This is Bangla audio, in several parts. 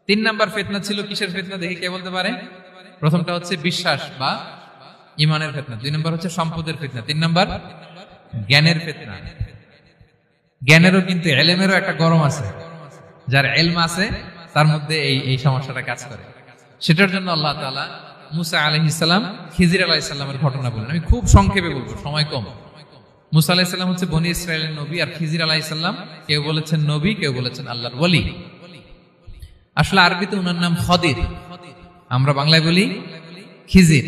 তিন নাম্বার ফিতনা ছিল কিসের ফিতনা দেখি কে বলতে পারে? প্রথমটা হচ্ছে বিশ্বাস বা ইমানের ফিতনা, দুই নম্বর হচ্ছে সম্পদের ফিতনা, তিন নম্বর জ্ঞানের ফিতনা। জ্ঞানেরও কিন্তু ইলমেরও একটা গরম আছে, যার ইলম আছে তার মধ্যে এই সমস্যাটা কাজ করে। সেটার জন্য আল্লাহ তাআলা মুসা আলাইহিস সালাম খিজির আলাইহিস সালামের ঘটনা বলেন। আমি খুব সংক্ষেপে বলবো, সময় কম। মুসা আলাইহিস সালাম হচ্ছে বনি ইসরাইলের নবী, আর খিজির আলাইহিস সালাম কেউ বলেছেন নবী, কেউ বলেছেন আল্লাহর ওলি। আসলে আরবিতে উনার নাম খদির, আমরা বাংলায় বলি খিজির।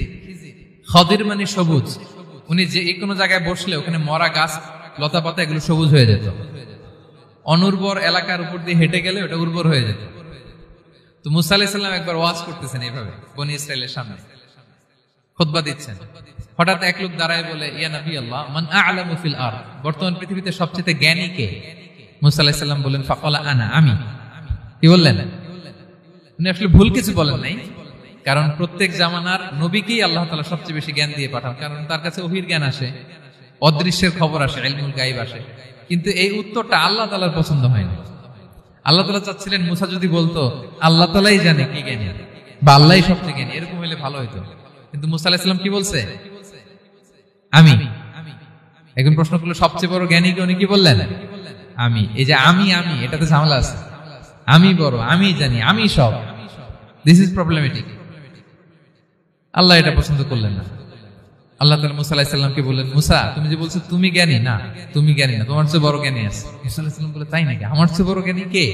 খদির মানে সবুজ। উনি যে কোনো জায়গায় বসলে ওখানে মরা গাছ লতা পাতা এগুলো সবুজ হয়ে যেত, অনুর্বর এলাকার উপর দিয়ে হেঁটে গেলে ওটা উর্বর হয়ে যেত। তো মুসা আলাইহিস সালাম একবার ওয়াজ করতেছেন এইভাবে বনি ইসরাইলের সামনে, খুতবা দিচ্ছেন। হঠাৎ এক লোক দাঁড়ায় বলে, ইয়া নবী আল্লাহ, মান আ'লামু ফিল আরদ, বর্তমান পৃথিবীতে সবচেয়ে জ্ঞানী কে? মুসা আলাইহিস সালাম বলেন, ফাকালা আনা, আমি। কি বললেন? উনি আসলে ভুল কিছু বলেন নাই, কারণ প্রত্যেক জামানার নবীকেই আল্লাহ তাআলা সবচেয়ে বেশি জ্ঞান দিয়ে পাঠান, কারণ তার কাছে ওহীর জ্ঞান আসে, অদৃশ্যের খবর আসে, ইলমুল গায়ব আসে। কিন্তু এই উত্তরটা আল্লাহ তাআলার পছন্দ হয়নি। আল্লাহ তাআলা চাচ্ছিলেন মুসা যদি বলতো আল্লাহ তাআলাই জানে কি জ্ঞানী বা আল্লাহই সবচেয়ে জ্ঞানী, এরকম হলে ভালো হতো। কিন্তু মুসা আলাইহিস সালাম কি বলছে? আমি। একজন প্রশ্ন করলো সবচেয়ে বড় জ্ঞানী কে? উনি কি বললেন? আমি। এই যে আমি এটাতে ঝামেলা আছে। আমি বড়, আমি জানি, আমি সব, দিস ইজ প্রবলেমেটিক। আল্লাহ এটা পছন্দ করলেন না। আল্লাহ তাআলা মুসা আলাইহিস সালামকে বললেন, মুসা তুমি যে বলছো তুমি জ্ঞানী, না তুমি জ্ঞানী না, তোমার চেয়ে বড় জ্ঞানী আছে। মুসা আলাইহিস সালাম বলে, তাই নাকি? আমার চেয়ে বড় জ্ঞানী কে?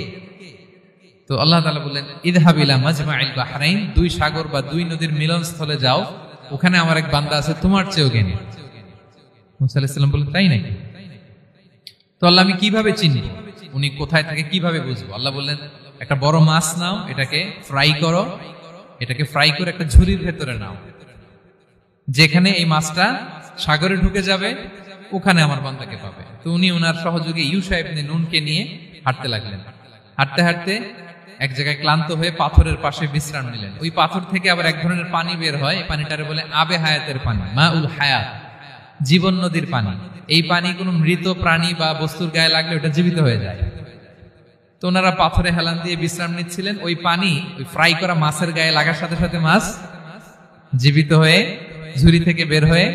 তো আল্লাহ তাআলা বললেন, ইযহাব ইলা মাজমাইল বাহরাইন, দুই সাগর বা দুই নদীর মিলনস্থলে যাও, ওখানে আমার এক বান্দা আছে তোমার চেয়েও জ্ঞানী। মুসা আলাইহিস সালাম বললেন, তাই নাকি? তো আল্লাহ, আমি কিভাবে চিনি উনি কোথায় থাকে, কিভাবে বুঝবো? আল্লাহ বললেন, একটা বড় মাছ নাও, এটাকে ফ্রাই করো, এটাকে ফ্রাই করে একটা ঝুড়ির ভেতরে নাও, যেখানে এই মাছটা সাগরে ঢুকে যাবে ওখানে আমার বান্দাকে পাবে। তো উনি ওনার সহযোগী ইউশা ইবনে নুনকে নিয়ে হাঁটতে লাগলেন। হাঁটতে হাঁটতে এক জায়গায় ক্লান্ত হয়ে পাথরের পাশে বিশ্রাম নিলেন। ওই পাথর থেকে আবার এক ধরনের পানি বের হয়, এই পানিটারে বলে আবে হায়াতের পানি, মাউল হায়াত, জীবন নদীর পানি। এই পানি কোনো মৃত প্রাণী বা বস্তুর গায়ে লাগলে ওটা জীবিত হয়ে যায়। তো ওনারা পাথরে হেলান দিয়ে বিশ্রাম নিচ্ছিলেন, ওই পানি ওই ফ্রাই করা মাছের গায়ে লাগার সাথে সাথে মাছ জীবিত হয়ে ঝুড়ি থেকে বের হয়ে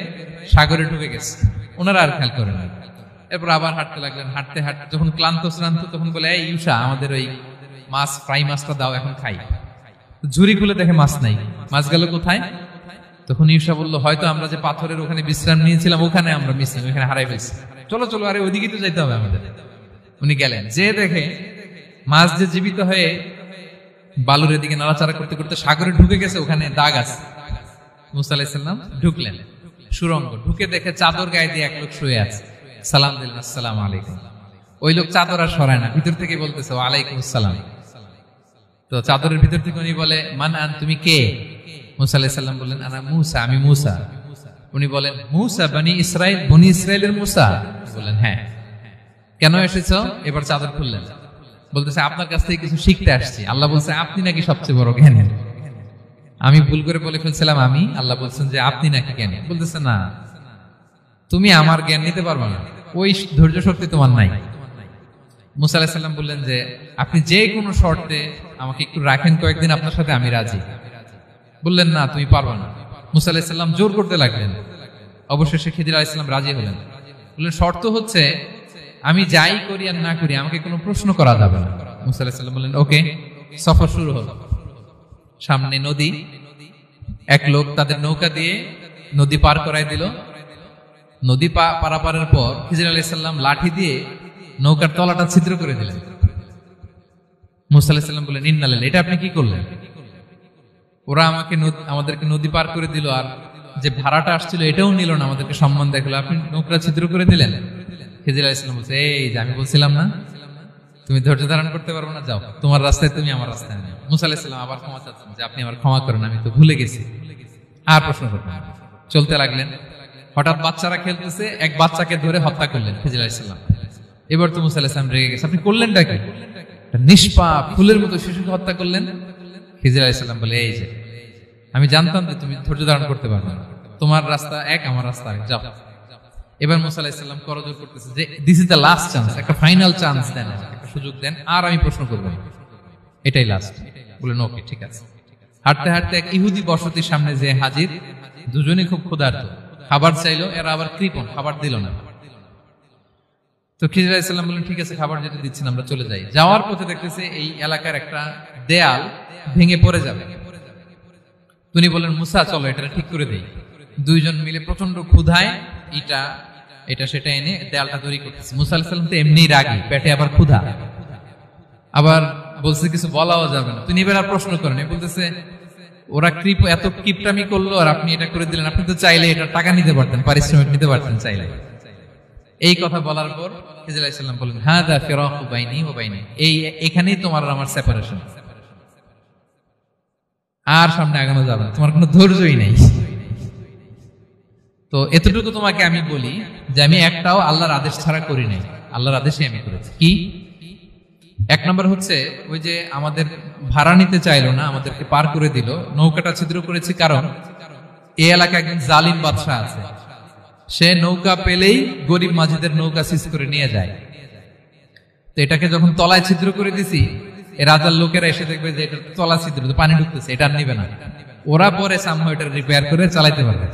সাগরে ঢুকে গেছে। ওনারা আর খেয়াল করেন না। এরপর আবার হাঁটতে লাগলেন। হাঁটতে হাঁটতে যখন ক্লান্ত শ্রান্ত, তখন বলে, এই ইউশা, আমাদের ওই মাছ ফ্রাই মাছটা দাও, এখন খাই। ঝুড়ি খুলে দেখে মাছ নাই। মাছ গেল কোথায়? তখন ইউশা বলল, হয়তো আমরা যে পাথরের ওখানে বিশ্রাম নিয়েছিলাম ওখানে আমরা মিসিং, ওখানে হারাই ফেলছি। চলো চলো, আরে ওইদিকে তো যাইতে হবে আমাদের। উনি গেলেন, যে দেখে মাছ যে জীবিত হয়ে বালুর দিকে নাড়াচাড়া করতে করতে সাগরে ঢুকে গেছে, ওখানে দাগ আছে। মুসা আলাইহিস সালাম ঢুকলেন সুরঙ্গ, ঢুকে দেখে চাদর গায়ে দিয়ে এক লোক শুয়ে আছে। সালাম দিলেন, আসসালামু আলাইকুম। ওই লোক চাদর আর সরায় না, ভিতর থেকে বলতেছে, ওয়ালাইকুম আসসালাম। তো চাদরের ভিতর থেকে উনি বলে, মান আন, তুমি কে? মুসা আলাইহিস সালাম বললেন, আনা মুসা, আমি মুসা। উনি বলেন, মুসা বনি ইসরাইল, বনি ইসরাইলের মুসা? বললেন, হ্যাঁ। কেন এসেছো? এবার চাদর খুললেন, বলতেছে, আপনার কাছ থেকে কিছু শিখতে আসছি। আল্লাহ বলছে, আপনি নাকি সবচেয়ে বড় জ্ঞানী। আমি ভুল করে বলে ফেলছিলাম আমি, আল্লাহ বলছেন যে আপনি নাকি জ্ঞানী। বলতেছে, না, তুমি আমার জ্ঞান নিতে পারবে না, ওই ধৈর্য শক্তি তোমার নাই। মুসা আলাইহিস সালাম বললেন যে, আপনি যে কোনো শর্তে আমাকে একটু রাখেন কয়েকদিন, আপনার সাথে আমি রাজি। বললেন, না, তুমি পারবে না। মুসা আলাইহিস সালাম জোর করতে লাগলেন। অবশেষে খিজির আলাইহিস সালাম রাজি হলেন। বললেন, শর্ত হচ্ছে আমি যাই করি আর না করি আমাকে কোনো প্রশ্ন করা যাবে না। মুসা আলাইহিস সালাম বললেন, ওকে। সফর শুরু হলো। সামনে নদী, এক লোক তাদের নৌকা দিয়ে নদী পার করাই দিল। নদী পারাপারের পর খিজির আলাইহিস সালাম লাঠি দিয়ে নৌকার তলাটা ছিদ্র করে দিলেন। মুসা আলাইহিস সালাম বললেন, ইন্না লিল্লাহি, এটা আপনি কি করলেন? ওরা আমাদেরকে নদী পার করে দিল, আর যে ভাড়াটা আসছিল এটাও নিল না, আমাদেরকে সম্মান দেখালো, আপনি নৌকা ছিদ্র করে দিলেন। খিজির আলাইহিস সালাম বলছে, এই যে আমি বলছিলাম না তুমি ধৈর্য ধারণ করতে পারবো না, যাও, তোমার রাস্তায় তুমি, আমার রাস্তায় আমি। মুসা আলাইহিস সালাম আবার ক্ষমা চাচ্ছেন যে, আপনি আমার ক্ষমা করেন, আমি তো ভুলে গেছি, আর প্রশ্ন করবেন না। চলতে লাগলেন। হঠাৎ বাচ্চারা খেলতেছে, এক বাচ্চাকে ধরে হত্যা করলেন খিজির আলাইহিস সালাম। এবার তো মুসা আলাইহিস সালাম রেগে গেছে, আপনি করলেনটা কি? নিষ্পাপ ফুলের মতো শিশুকে হত্যা করলেন। খিজির আলাইহিস সালাম বলে, এই যে আমি জানতাম যে তুমি ধৈর্য ধারণ করতে পারবে না, তোমার রাস্তা এক, আমার রাস্তা এক, যাও। এবার মুসা আলাইহিস সালাম করজোর করতেছে যে, this is the last chance, একটা ফাইনাল চান্স দেন, একটা সুযোগ দেন, আর আমি প্রশ্ন করব না, এটাই লাস্ট। বললেন ওকে ঠিক আছে। হাঁটতে হাঁটতে এক ইহুদি বসতির সামনে যে হাজির, দুজনেই খুব ক্ষুধার্ত, খাবার চাইলো, এরা আবার কৃপণ, খাবার দিল না। তো খিজির আলাইহিস সালাম বললেন ঠিক আছে, খাবার যেটা দিচ্ছেন আমরা চলে যাই। যাওয়ার পথে দেখতেছে এই এলাকার একটা দেয়াল ভেঙে পড়ে যাবে। তিনি বললেন মুসা চলো এটা ঠিক করে দেই। দুইজন মিলে প্রচন্ড ক্ষুধায় এটা সেটা এনে দেয়ালটা তৈরি করতেছে। মুসা আলাইহিস সালাম তো এমনিই রাগী, পেটে আবার ক্ষুধা, আবার বলছে কিছু বলাও যাবে না। তিনি এবার আর প্রশ্ন করেন, বলতেছে ওরা এত কিপটামি করলো আর আপনি এটা করে দিলেন, আপনি তো চাইলে এটা টাকা নিতে পারতেন, পারিশ্রমিক নিতে পারতেন চাইলে। এই কথা বলার পর খিজির আলাইহিস সালাম বললেন হাদা ফিরাকু বাইনি ওয়া বাইনি, এখানেই তোমার আর আমার সেপারেশন, আর সামনে আগানো যাবে না, তোমার কোনো ধৈর্যই নেই। তো এতটুকু তোমাকে আমি বলি যে আমি একটাও আল্লাহর আদেশ ছাড়া করি নাই, আল্লাহর আদেশে আমি করেছি। কি? এক নম্বর হচ্ছে ওই যে আমাদের ভাড়া নিতে চাইলো না, আমাদেরকে পার করে দিল, নৌকাটা ছিদ্র করেছি কারণ এই এলাকায় একজন জালিম বাদশা আছে, সে নৌকা পেলেই গরিব মাঝিদের নৌকা সিজ করে নিয়ে যায়। তো এটাকে যখন তলায় ছিদ্র করে দিছি, এই রাজার লোকেরা এসে দেখবে যে এটা তলা ছিদ্র, পানি ঢুকতেছে, এটা নিবে না, ওরা পরে সামহাও এটা রিপেয়ার করে চালাইতে পারবে।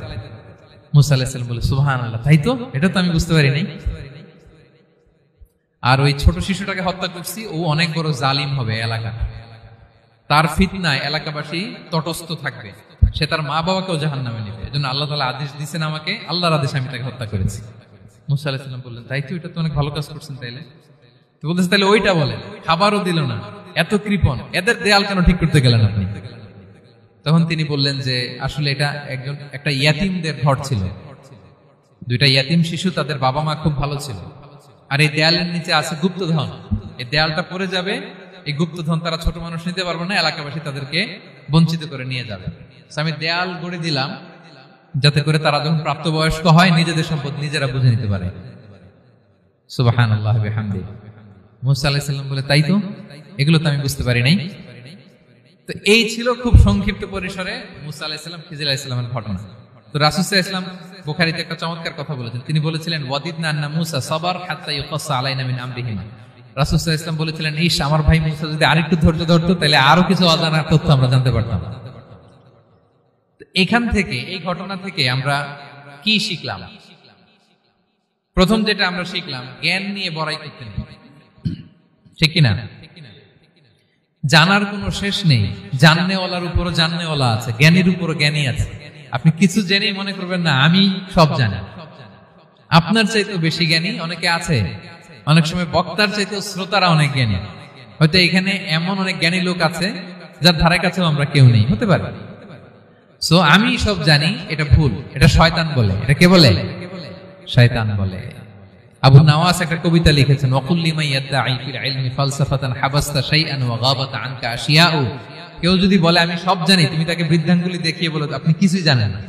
মুসা আলাইহিস সালাম বলে সুবহানাল্লাহ, তাই তো, এটা তো আমি বুঝতে পারি নাই। আর ওই ছোট শিশুটাকে হত্যা করছি, ও অনেক বড় জালিম হবে এলাকা, তার ফিতনায় এলাকাবাসী তটস্থ থাকবে, সে তার মা বাবাকেও জাহান্নামে নেবে, এজন্য আল্লাহ তাআলা আদেশ দিয়েছেন আমাকে, আল্লাহর আদেশে আমি তাকে হত্যা করেছি। মুসা আলাইহিস সালাম বললেন তাই তো, এটা তো অনেক ভালো কাজ করছেন তাইলে। তো বলতেছে তাহলে ওইটা বলেন, খাবারও দিল না, এত কৃপণ, এদের দেয়াল কেন ঠিক করতে গেলেন আপনি? তখন তিনি বললেন যে আসলে এটা একটা ইয়াতিমদের ঘর ছিল, দুইটা ইয়াতিম শিশু, তাদের বাবা মা খুব ভালো ছিল, আর এই দেয়ালের নিচে আছে গুপ্তধন, এই দেয়ালটা পড়ে যাবে, এই গুপ্তধন তারা ছোট মানুষ নিতে পারবে না, এলাকাবাসী তাদেরকে বঞ্চিত করে নিয়ে যাবে। আমি দেয়াল গড়ে দিলাম যাতে করে তারা যখন প্রাপ্তবয়স্ক হয় নিজেদের সম্পদ নিজেরা বুঝে নিতে পারে। সুবহানাল্লাহ বিহামদিহি। মুসা আলাইহিস সালাম বলে তাই তো, এগুলো তো আমি বুঝতে পারি নাই। তো এই ছিল খুব সংক্ষিপ্ত পরিসরে মুসা আলাইহিস সালাম খিজির আলাইহিস সালামের ঘটনা। তো রাসূল সাল্লাল্লাহু আলাইহি ওয়াসাল্লাম বুখারীতে একটা চমৎকার কথা বলেছেন, তিনি বলেছিলেন ওয়াদিদনা আন্না মুসা সাবার হাত্তা ইউকাসসা আলাইনা মিন আমরিহিমা। রাসূল সাল্লাল্লাহু আলাইহি ওয়াসাল্লাম বলেছিলেন ইস, আমার ভাই মুসা যদি আরেকটু ধৈর্য ধরতো তাহলে আরো কিছু অজানা তথ্য আমরা জানতে পারতাম। এখান থেকে, এই ঘটনা থেকে আমরা কি শিখলাম? প্রথম যেটা আমরা শিখলাম, জ্ঞান নিয়ে বড়াই করতে নেই, ঠিক কিনা? জানার কোনো শেষ নেই, জাননেওয়ালার উপরও জাননেওয়ালা আছে, জ্ঞানীর উপরও জ্ঞানী আছে। আপনি কিছু জেনেই মনে করবেন না আমি সব জানি, আপনার চাইতেও বেশি জ্ঞানী অনেকে আছে। অনেক সময় বক্তার চাইতেও শ্রোতারা অনেক জ্ঞানী, হয়তো এখানে এমন অনেক জ্ঞানী লোক আছে যার ধারে কাছেও আমরা কেউ নেই, হতে পারে। সো আমি সব জানি, এটা ভুল, এটা শয়তান বলে। এটা কে বলে? শয়তান বলে। আবু নাওয়াস একটা কবিতা লিখেছেন, ওয়াকুল লিমান ইয়াদঈ ফিল ইলমি ফালসাফাতান হাবাসতা শাইআন ওয়া গাবাত আনকা আশিয়াউ। কেউ যদি বলে আমি সব জানি, তুমি তাকে বৃদ্ধাঙ্গুলি দেখিয়ে বলো আপনি কিছুই জানেন না,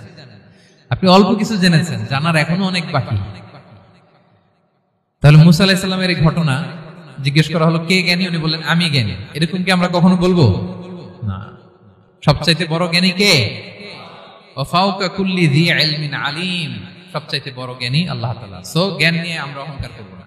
আপনি অল্প কিছু জেনেছেন, জানার এখনো অনেক বাকি। তাহলে মুসা আলাইহিস সালামের এই ঘটনা জিজ্ঞেস করা হলো কে জ্ঞানী, উনি বললেন আমি জ্ঞানী। এরকম কি আমরা কখনো বলবো? না। সবচাইতে বড় জ্ঞানী কে? ওয়া ফাওকা কুল্লি যী ইলমিন আলিম, সবচাইতে বড় জ্ঞানী আল্লাহ তাআলা। সো জ্ঞান নিয়ে আমরা অহংকার করব না।